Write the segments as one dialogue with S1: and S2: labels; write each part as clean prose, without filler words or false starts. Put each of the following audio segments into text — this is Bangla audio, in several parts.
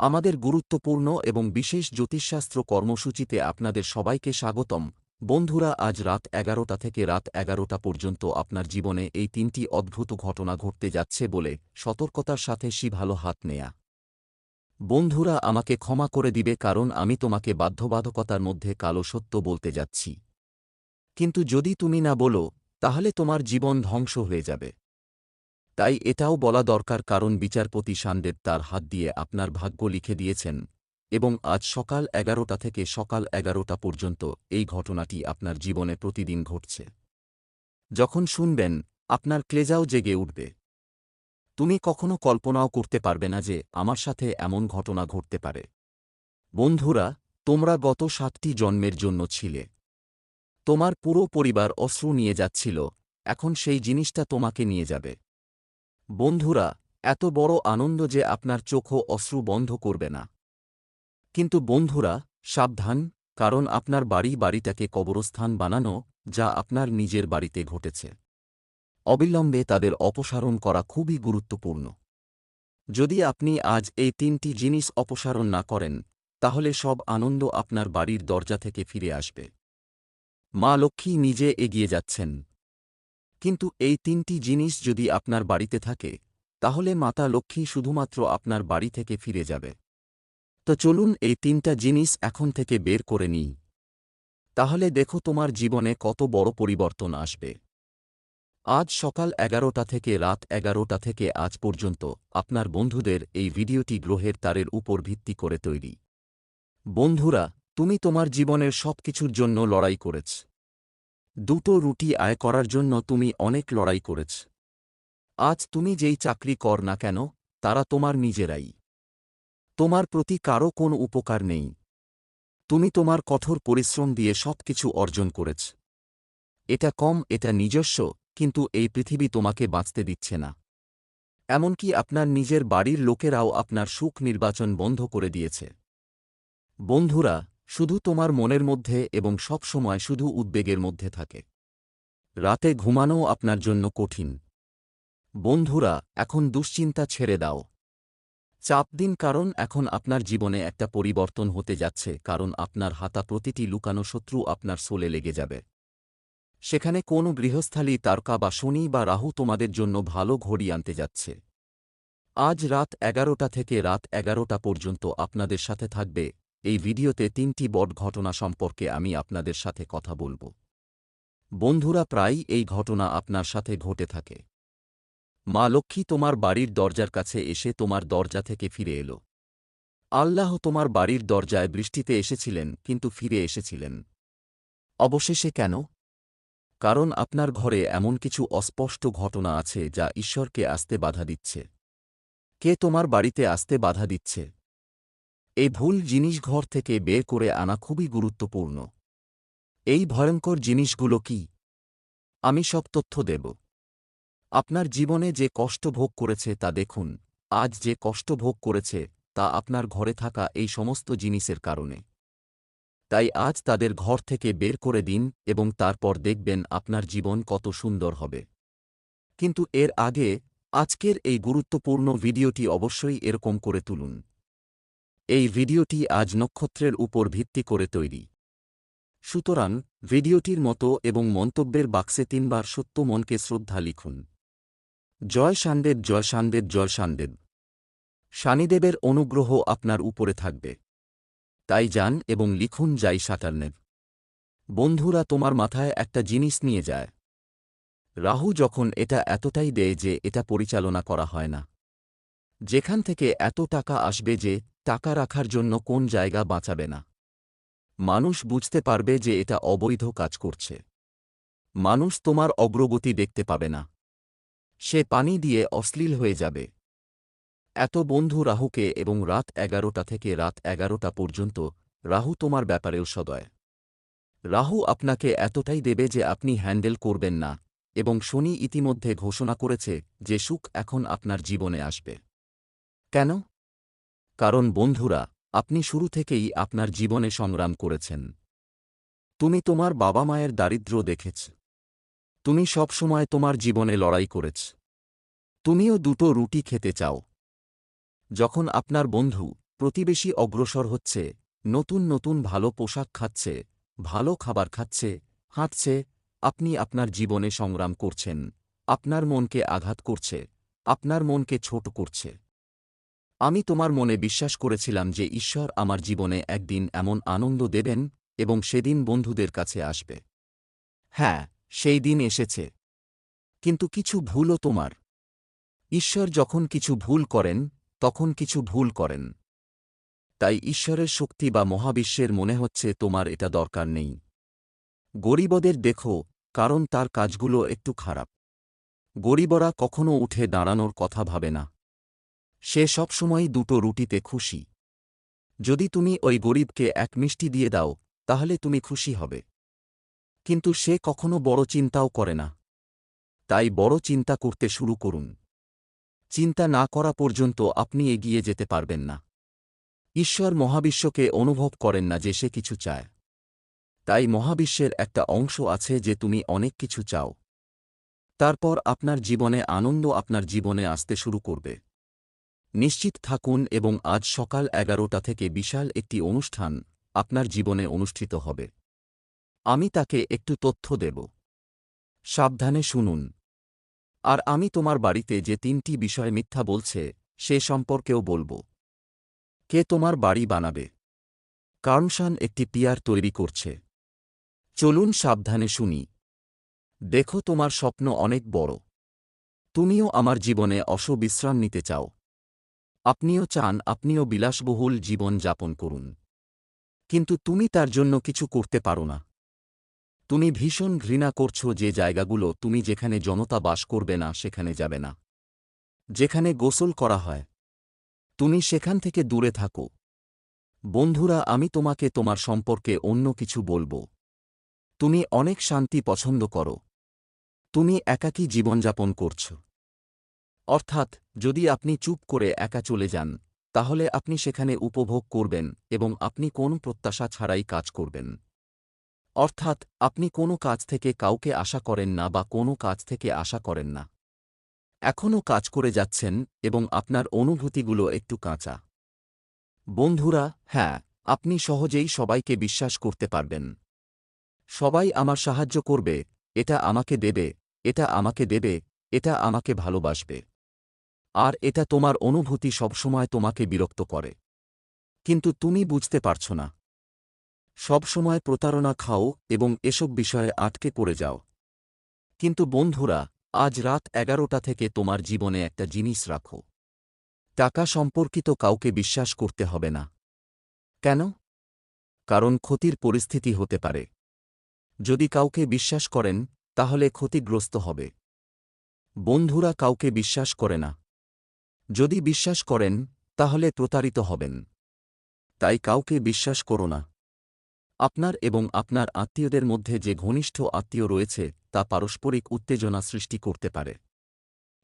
S1: আমাদের গুরুত্বপূর্ণ এবং বিশেষ জ্যোতিষশাস্ত্র কর্মসূচিতে আপনাদের সবাইকে স্বাগতম। বন্ধুরা, আজ রাত 11টা থেকে রাত 11টা পর্যন্ত আপনার জীবনে এই 3টি অদ্ভুত ঘটনা ঘটতে যাচ্ছে বলে সতর্কতার সাথে ভালো হাত নেয়া। বন্ধুরা, আমাকে ক্ষমা করে দিবে কারণ আমি তোমাকে বাধ্যবাধকতার মধ্যে কালো সত্য বলতে যাচ্ছি। কিন্তু যদি তুমি না বলো, তাহলে তোমার জীবন ধ্বংস হয়ে যাবে। তাই এটাও বলা দরকার কারণ বিচারপতি সান্দেব তার হাত দিয়ে আপনার ভাগ্য লিখে দিয়েছেন এবং আজ সকাল 11টা থেকে সকাল 11টা পর্যন্ত এই ঘটনাটি আপনার জীবনে প্রতিদিন ঘটছে। যখন শুনবেন, আপনার কলেজাও জেগে উঠবে। তুমি কখনো কল্পনাও করতে পারবে না যে আমার সাথে এমন ঘটনা ঘটতে পারে। বন্ধুরা, তোমরা গত 7টি জন্মের জন্য ছিলে। তোমার পুরো পরিবার অশ্রু নিয়ে যাচ্ছিল, এখন সেই জিনিসটা তোমাকে নিয়ে যাবে। বন্ধুরা, এত বড় আনন্দ যে আপনার চোখও অশ্রু বন্ধ করবে না। কিন্তু বন্ধুরা, সাবধান, কারণ আপনার বাড়িটাকে কবরস্থান বানানো, যা আপনার নিজের বাড়িতে ঘটেছে। অবিলম্বে তাদের অপসারণ করা খুবই গুরুত্বপূর্ণ। যদি আপনি আজ এই 3টি জিনিস অপসারণ না করেন, তাহলে সব আনন্দ আপনার বাড়ির দরজা থেকে ফিরে আসবে। মা লক্ষ্মী নিজে এগিয়ে যাচ্ছেন। কিন্তু এই 3টি জিনিস যদি আপনার বাড়িতে থাকে, তাহলে মাতা লক্ষ্মী শুধুমাত্র আপনার বাড়ি থেকে ফিরে যাবে। তো চলুন এই 3টা জিনিস এখন থেকে বের করে নিই। তাহলে দেখো তোমার জীবনে কত বড় পরিবর্তন আসবে। আজ সকাল 11টা থেকে রাত 11টা থেকে আজ পর্যন্ত আপনার বন্ধুদের এই ভিডিওটি গ্রহের তারের উপর ভিত্তি করে তৈরি। বন্ধুরা, তুমি তোমার জীবনের সবকিছুর জন্য লড়াই করেছ। দুটো রুটি আয় করার জন্য তুমি অনেক লড়াই করেছ। আজ তুমি যেই চাকরি কর না কেন, তারা তোমার নিজেরাই। তোমার প্রতি কারও কোনো উপকার নেই। তুমি তোমার কঠোর পরিশ্রম দিয়ে সবকিছু অর্জন করেছ। এটা কম, এটা নিজস্ব, কিন্তু এই পৃথিবী তোমাকে বাঁচতে দিচ্ছে না। এমনকি আপনার নিজের বাড়ির লোকেরাও আপনার সুখ নির্বাচন বন্ধ করে দিয়েছে। বন্ধুরা, শুধু তোমার মনের মধ্যে এবং সব সময় শুধু উদ্বেগের মধ্যে থাকে। রাতে ঘুমানোও আপনার জন্য কঠিন। বন্ধুরা, এখন দুশ্চিন্তা ছেড়ে দাও। চাপ দিন কারণ এখন আপনার জীবনে একটা পরিবর্তন হতে যাচ্ছে কারণ আপনার হাতা প্রতিটি লুকানো শত্রু আপনার সোলে লেগে যাবে। সেখানে কোনো গৃহস্থালী তারকা বা শনি বা রাহু তোমাদের জন্য ভালো ঘড়ি আনতে যাচ্ছে। আজ রাত 11টা থেকে রাত 11টা পর্যন্ত আপনাদের সাথে থাকবে। এই ভিডিওতে 3টি বড় ঘটনা সম্পর্কে আমি আপনাদের সাথে কথা বলবো। বন্ধুরা, প্রায়ই এই ঘটনা আপনার সাথে ঘটে থাকে। মা লক্ষ্মী তোমার বাড়ির দরজার কাছে এসে তোমার দরজা থেকে ফিরে এলো। আল্লাহ তোমার বাড়ির দরজায় বৃষ্টিতে এসেছিলেন কিন্তু ফিরে এসেছিলেন। অবশেষে কেন? কারণ আপনার ঘরে এমন কিছু অস্পষ্ট ঘটনা আছে যা ঈশ্বরকে আসতে বাধা দিচ্ছে। কে তোমার বাড়িতে আসতে বাধা দিচ্ছে? এই ভুল জিনিস ঘর থেকে বের করে আনা খুবই গুরুত্বপূর্ণ। এই ভয়ঙ্কর জিনিসগুলো কি? আমি সব তথ্য দেব। আপনার জীবনে যে কষ্ট ভোগ করেছে তা দেখুন। আজ যে কষ্ট ভোগ করেছে তা আপনার ঘরে থাকা এই সমস্ত জিনিসের কারণে। তাই আজ তাদের ঘর থেকে বের করে দিন এবং তারপর দেখবেন আপনার জীবন কত সুন্দর হবে। কিন্তু এর আগে আজকের এই গুরুত্বপূর্ণ ভিডিওটি অবশ্যই এরকম করে তুলুন। এই ভিডিওটি আজ নক্ষত্রের উপর ভিত্তি করে তৈরি। সুতরাং ভিডিওটির মতো এবং মন্তব্যের বাক্সে 3বার সত্য মনকে শ্রদ্ধা লিখুন। জয় শানদেব, জয় শানদেব, জয় শানদেব। শানিদেবের অনুগ্রহ আপনার উপরে থাকবে। তাই যান এবং লিখুন জয় সাটারনেব। বন্ধুরা, তোমার মাথায় একটা জিনিস নিয়ে যায়। রাহু যখন এটা এতটাই দেয় যে এটা পরিচালনা করা হয় না। যেখান থেকে এত টাকা আসবে যে টাকা রাখার জন্য কোন জায়গা বাঁচাবে না। মানুষ বুঝতে পারবে যে এটা অবৈধ কাজ করছে। মানুষ তোমার অগ্রগতি দেখতে পাবে না। সে পানি দিয়ে অশ্লীল হয়ে যাবে। এত বন্ধু রাহুকে এবং রাত 11টা থেকে রাত 11টা পর্যন্ত রাহু তোমার ব্যাপারেও সদয়। রাহু আপনাকে এতটাই দেবে যে আপনি হ্যান্ডেল করবেন না এবং শনি ইতিমধ্যে ঘোষণা করেছে যে সুখ এখন আপনার জীবনে আসবে। কেন? কারণ বন্ধুরা, আপনি শুরু থেকেই আপনার জীবনে সংগ্রাম করেছেন। তুমি তোমার বাবা মায়ের দারিদ্র্য দেখেছ। তুমি সব সময় তোমার জীবনে লড়াই করেছ। তুমিও দুটো রুটি খেতে চাও। যখন আপনার বন্ধু প্রতিবেশী অগ্রসর হচ্ছে, নতুন নতুন ভালো পোশাক খাচ্ছে, ভালো খাবার খাচ্ছে, হাঁটছে, আপনি আপনার জীবনে সংগ্রাম করছেন, আপনার মনকে আঘাত করছে, আপনার মনকে ছোট করছে। আমি তোমার মনে বিশ্বাস করেছিলাম যে ঈশ্বর আমার জীবনে একদিন এমন আনন্দ দেবেন এবং সেদিন বন্ধুদের কাছে আসবে। হ্যাঁ, সেই দিন এসেছে। কিন্তু কিছু ভুলও তোমার। ঈশ্বর যখন কিছু ভুল করেন, তখন কিছু ভুল করেন। তাই ঈশ্বরের শক্তি বা মহাবিশ্বের মনে হচ্ছে তোমার এটা দরকার নেই। গরিবদের দেখো, কারণ তার কাজগুলো একটু খারাপ। গরিবরা কখনো উঠে দাঁড়ানোর কথা ভাবে না। সে সবসময় দুটো রুটিতে খুশি। যদি তুমি ওই গরিবকে এক মিষ্টি দিয়ে দাও, তাহলে তুমি খুশি হবে। কিন্তু সে কখনো বড় চিন্তাও করে না। তাই বড় চিন্তা করতে শুরু করুন। চিন্তা না করা পর্যন্ত আপনি এগিয়ে যেতে পারবেন না। ঈশ্বর মহাবিশ্বকে অনুভব করেন না যে সে কিছু চায়। তাই মহাবিশ্বের একটা অংশ আছে যে তুমি অনেক কিছু চাও। তারপর আপনার জীবনে আনন্দ আপনার জীবনে আসতে শুরু করবে। নিশ্চিত থাকুন এবং আজ সকাল 11টা থেকে বিশাল একটি অনুষ্ঠান আপনার জীবনে অনুষ্ঠিত হবে। আমি তাকে একটু তথ্য দেব। সাবধানে শুনুন। আর আমি তোমার বাড়িতে যে 3টি বিষয় মিথ্যা বলছে সে সম্পর্কেও বলবো। কে তোমার বাড়ি বানাবে? কার্নশান একটি পিয়ার তৈরি করছে। চলুন সাবধানে শুনি। দেখো, তোমার স্বপ্ন অনেক বড়। তুমিও আমার জীবনে বিশ্রাম নিতে চাও। আপনিও চান আপনিও বিলাসবহুল জীবন যাপন করুন। কিন্তু তুমি তার জন্য কিছু করতে পারো না। তুমি ভীষণ ঘৃণা করছো যে জায়গাগুলো তুমি যেখানে জনতা বাস করবে না সেখানে যাবে না। যেখানে গোসল করা হয়, তুমি সেখান থেকে দূরে থাকো। বন্ধুরা, আমি তোমাকে তোমার সম্পর্কে অন্য কিছু বলবো। তুমি অনেক শান্তি পছন্দ করো। তুমি একাকী জীবনযাপন করছ। অর্থাৎ, যদি আপনি চুপ করে একা চলে যান, তাহলে আপনি সেখানে উপভোগ করবেন এবং আপনি কোনো প্রত্যাশা ছাড়াই কাজ করবেন। অর্থাৎ, আপনি কোনো কাজ থেকে কাউকে আশা করেন না বা কোনো কাজ থেকে আশা করেন না। এখনও কাজ করে যাচ্ছেন এবং আপনার অনুভূতিগুলো একটু কাঁচা। বন্ধুরা, হ্যাঁ, আপনি সহজেই সবাইকে বিশ্বাস করতে পারবেন। সবাই আমার সাহায্য করবে, এটা আমাকে দেবে, এটা আমাকে দেবে, এটা আমাকে ভালোবাসবে। আর এটা তোমার অনুভূতি সবসময় তোমাকে বিরক্ত করে। কিন্তু তুমি বুঝতে পারছ না। সবসময় প্রতারণা খাও এবং এসব বিষয়ে আটকে পড়ে যাও। কিন্তু বন্ধুরা, আজ রাত 11টা থেকে তোমার জীবনে একটা জিনিস রাখো। টাকা সম্পর্কিত কাউকে বিশ্বাস করতে হবে না। কেন? কারণ ক্ষতির পরিস্থিতি হতে পারে। যদি কাউকে বিশ্বাস করেন, তাহলে ক্ষতিগ্রস্ত হবে। বন্ধুরা কাউকে বিশ্বাস করে না। যদি বিশ্বাস করেন, তাহলে প্রতারিত হবেন। তাই কাউকে বিশ্বাস করো না। আপনার এবং আপনার আত্মীয়দের মধ্যে যে ঘনিষ্ঠ আত্মীয় রয়েছে তা পারস্পরিক উত্তেজনা সৃষ্টি করতে পারে।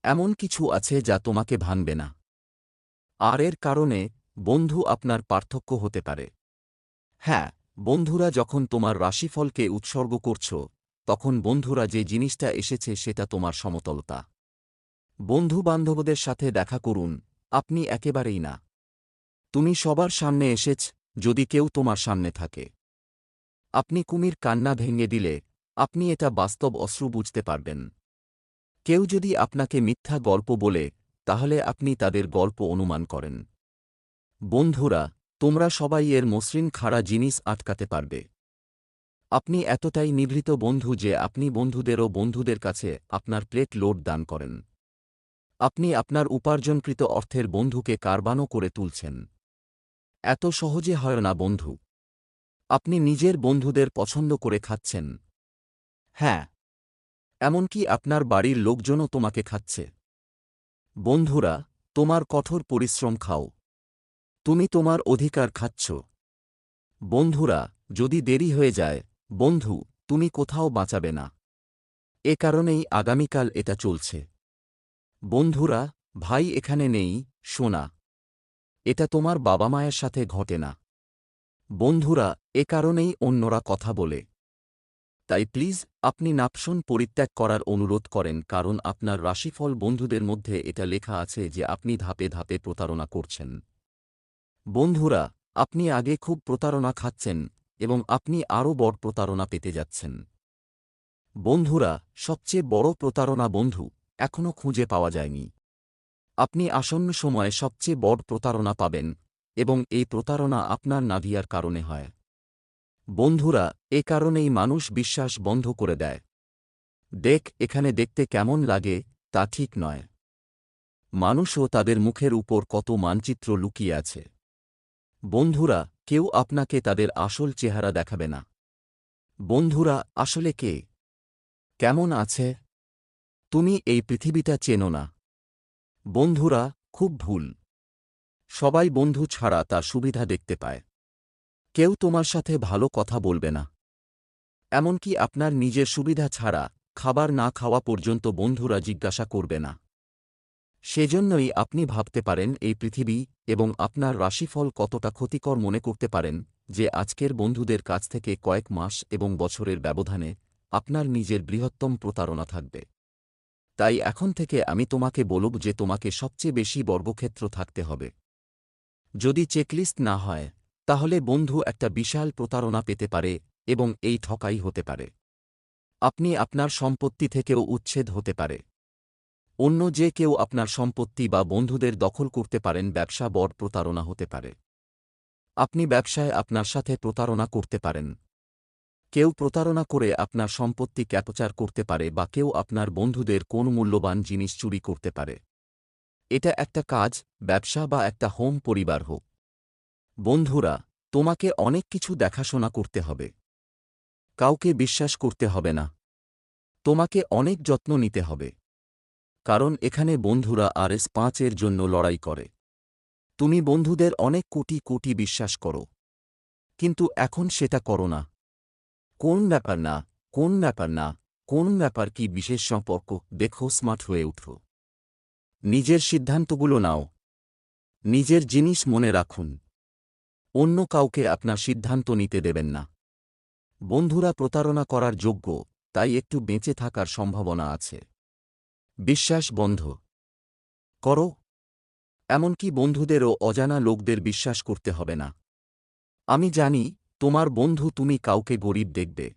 S1: এমন কিছু আছে যা তোমাকে ভাঙবে না। আর এর কারণে বন্ধু আপনার পার্থক্য হতে পারে। হ্যাঁ, বন্ধুরা যখন তোমার রাশিফলকে উৎসর্গ করছ, তখন বন্ধুরা যে জিনিসটা এসেছে সেটা তোমার সমতলতা। বন্ধু-বান্ধবদের সাথে দেখা করুন, আপনি একেবারেই না। তুমি সবার সামনে এসেছ, যদি কেউ তোমার সামনে থাকে। আপনি কুমির কান্না ভেঙে দিলে, আপনি এটা বাস্তব অশ্রু বুঝতে পারবেন। কেউ যদি আপনাকে মিথ্যা গল্প বলে, তাহলে আপনি তাদের গল্প অনুমান করেন। বন্ধুরা, তোমরা সবাই এর মসৃণ খাড়া জিনিস আটকাতে পারবে। আপনি এতটাই নিভৃত বন্ধু যে আপনি বন্ধুদেরও বন্ধুদের কাছে আপনার প্লেট লোড দান করেন। আপনি আপনার উপার্জনকৃত অর্থের বন্ধুকে কারবানো করে তুলছেন। এত সহজে হয় না বন্ধু। আপনি নিজের বন্ধুদের পছন্দ করে খাচ্ছেন। হ্যাঁ, এমনকি আপনার বাড়ির লোকজনও তোমাকে খাচ্ছে। বন্ধুরা, তোমার কঠোর পরিশ্রম খাও। তুমি তোমার অধিকার খাচ্ছ। বন্ধুরা, যদি দেরি হয়ে যায়, বন্ধু, তুমি কোথাও বাঁচাবে না। এ কারণেই আগামীকাল এটা চলছে। বন্ধুরা, ভাই এখানে নেই, সোনা। এটা তোমার বাবা মায়ের সাথে ঘটে না। বন্ধুরা, এ কারণেই অন্যরা কথা বলে। তাই প্লিজ, আপনি নাপশন পরিত্যাগ করার অনুরোধ করেন কারণ আপনার রাশিফল বন্ধুদের মধ্যে এটা লেখা আছে যে আপনি ধাপে ধাপে প্রতারণা করছেন। বন্ধুরা, আপনি আগে খুব প্রতারণা খাচ্ছেন এবং আপনি আরও বড় প্রতারণা পেতে যাচ্ছেন। বন্ধুরা, সবচেয়ে বড় প্রতারণা বন্ধু এখনও খুঁজে পাওয়া যায়নি। আপনি আসন্ন সময়ে সবচেয়ে বড় প্রতারণা পাবেন এবং এই প্রতারণা আপনার নাভিয়ার কারণে হয়। বন্ধুরা, এ কারণেই মানুষ বিশ্বাস বন্ধ করে দেয়। দেখ, এখানে দেখতে কেমন লাগে তা ঠিক নয়। মানুষও তাদের মুখের উপর কত মানচিত্র লুকিয়ে আছে। বন্ধুরা, কেউ আপনাকে তাদের আসল চেহারা দেখাবে না। বন্ধুরা আসলে কে, কেমন আছে, তুমি এই পৃথিবীটা চেনো না। বন্ধুরা, খুব ভুল। সবাই বন্ধু ছাড়া তার সুবিধা দেখতে পায়। কেউ তোমার সাথে ভালো কথা বলবে না। এমনকি আপনার নিজের সুবিধা ছাড়া খাবার না খাওয়া পর্যন্ত বন্ধুরা জিজ্ঞাসা করবে না। সেজন্যই আপনি ভাবতে পারেন এই পৃথিবী এবং আপনার রাশিফল কতটা ক্ষতিকর মনে করতে পারেন যে আজকের বন্ধুদের কাছ থেকে কয়েক মাস এবং বছরের ব্যবধানে আপনার নিজের বৃহত্তম প্রতারণা থাকবে। তাই এখন থেকে আমি তোমাকে বলব যে তোমাকে সবচেয়ে বেশি বর্গক্ষেত্র থাকতে হবে। যদি চেকলিস্ট না হয়, তাহলে বন্ধু একটা বিশাল প্রতারণা পেতে পারে এবং এই ঠকাই হতে পারে। আপনি আপনার সম্পত্তি থেকেও উচ্ছেদ হতে পারে। অন্য যে কেউ আপনার সম্পত্তি বা বন্ধুদের দখল করতে পারেন। ব্যবসা বড় প্রতারণা হতে পারে। আপনি ব্যবসায় আপনার সাথে প্রতারণা করতে পারেন। কেউ প্রতারণা করে আপনার সম্পত্তি ক্যাপচার করতে পারে বা কেউ আপনার বন্ধুদের কোন মূল্যবান জিনিস চুরি করতে পারে। এটা একটা কাজ, ব্যবসা বা একটা হোম পরিবার হোক। বন্ধুরা, তোমাকে অনেক কিছু দেখাশোনা করতে হবে। কাউকে বিশ্বাস করতে হবে না। তোমাকে অনেক যত্ন নিতে হবে। কারণ এখানে বন্ধুরা RS5 এর জন্য লড়াই করে। তুমি বন্ধুদের অনেক কোটি কোটি বিশ্বাস করো, কিন্তু এখন সেটা করো না। কোন ব্যাপার না, কোন ব্যাপার না, কোন ব্যাপার কি বিশেষ সম্পর্ক, দেখো স্মার্ট হয়ে উঠো। নিজের সিদ্ধান্তগুলো নাও। নিজের জিনিস মনে রাখুন। অন্য কাউকে আপনার সিদ্ধান্ত নিতে দেবেন না। বন্ধুরা প্রতারণা করার যোগ্য, তাই একটু বেঁচে থাকার সম্ভাবনা আছে। বিশ্বাস বন্ধ করো। এমনকি বন্ধুদেরও অজানা লোকদের বিশ্বাস করতে হবে না। আমি জানি তোমার বন্ধু তুমি কাউকে গরিব দেখবে।